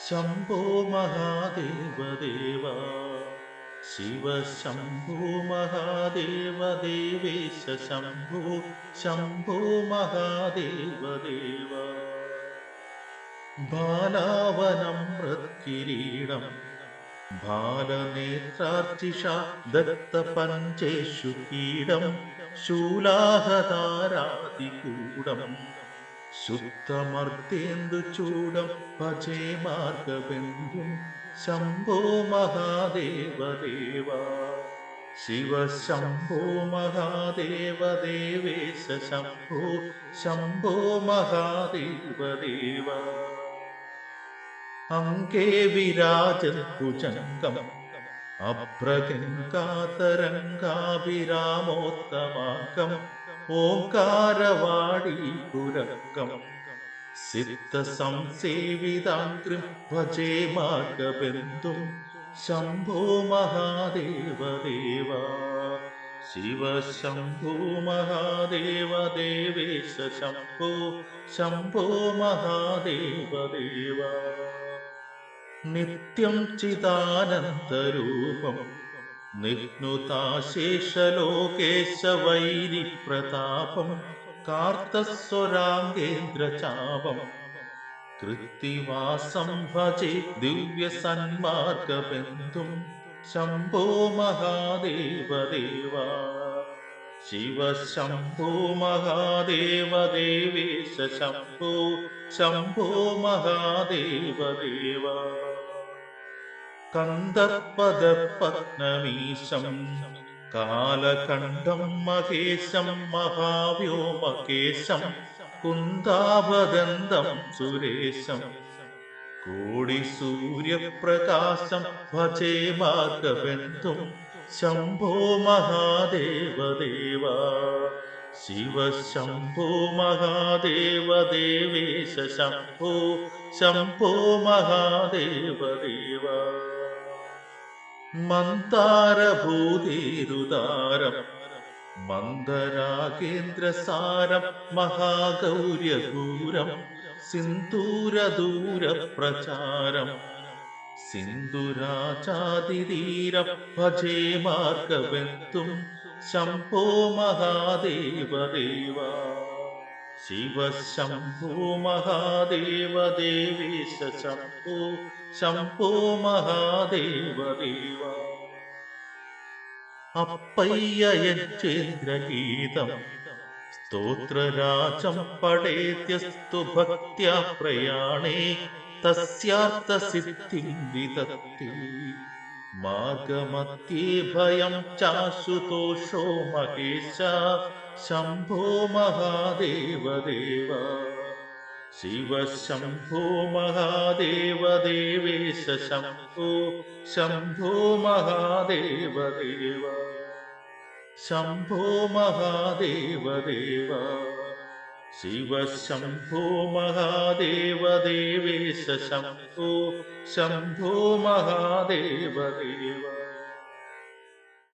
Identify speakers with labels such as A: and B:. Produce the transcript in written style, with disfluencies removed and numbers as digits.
A: ശംഭോ മഹാദേവ ദേവ ശിവ ശംഭോ മഹാദേവ ദേവേശ ശംഭോ ശംഭോ മഹാദേവ ദേവ ബാലാവനം മൃത്കിരീടം ബാലനേത്രാർച്ചിഷ ദത്തപഞ്ചേഷു കീടം ശൂലാഹതാരാതികൂടം ശുദ്ധമർത്തേന്ദുചൂടം ഭജേ മാർഗബന്ധും ശംഭോ മഹാദേവ ദേവ ശിവ ശംഭോ മഹാദേവ ദേവേശ ശംഭോ ശംഭോ മഹാദേവ ദേവ അങ്കേ വിരാജഭുജംഗം അഭ്രഗംഗാതരംഗാഭിരാമോത്തമാങ്കം ഓംകാരവാടീപുരംഗം സിദ്ധസംസേവിതാംഗ്രിം ഭജേ മാർഗബന്ധും ശംഭോ മഹാദേവ ദേവ ശിവ ശംഭോ മഹാദേവ ദേവേശ ശംഭോ ശംഭോ മഹാദേവ ദേവ നിത്യം ചിദാനന്ദരൂപം നിഹ്നുതാശേഷലോകേശവൈരിപ്രതാപം കാർത്തസ്വരാംഗേന്ദ്രചാപം കൃത്തിവാസം ഭജേ ദിവ്യസന്മാർഗബന്ധും ശംഭോ മഹാദേവ ദേവ ശിവ ശംഭോ മഹാദേവ ദേവേശ ശംഭോ ശംഭോ മഹാദേവ ദേവ കന്ദർപ്പദപത്നമീശം കാലകണ്ഠം മഹേശം മഹാവ്യോമകേശം കുന്ദാഭദന്തം സുരേശം കോടിസൂര്യപ്രകാശം ഭജേ മാർഗബന്ധും ശംഭോ മഹാദേവ ദേവ ശിവ ശംഭോ മഹാദേവ ദേവേശ ശംഭോ ശംഭോ മഹാദേവ ദേവ മന്ദാരഭൂതേരുദാരം മന്ദരാഗേന്ദ്രസാരം മഹാഗൗര്യദൂരം സിന്ദൂരദൂരപ്രചാരം സിന്ദുരാചാതിരീരം ഭജേ മാർഗബന്ധും ശംഭോ മഹാദേവ ദേവ ശിവ ശംഭോ മഹാദേവ ദേവേശ ശംഭോ ശംഭോ മഹാദേവ ദേവ അപ്പയ്യയജ്ജേന്ദ്രഗീതം സ്തോത്രരാജം പടേത്യസ്തു ഭക്ത്യാ പ്രയാണേ തസ്യാർത്ഥസിദ്ധിം വിദത്തി മാർഗമധ്യേ ഭയം ചാശുതോഷോ മഹേശ ശംഭോ മഹാദേവ ദേവ ശിവ ശംഭോ മഹാദേവ ദേവേശ ശംഭോ ശംഭോ മഹാദേവ ദേവ ശംഭോ മഹാദേവ ദേവ ശിവ ശംഭോ മഹാദേവ ദേവേശ ശംഭോ ശംഭോ മഹാദേവ ദേവ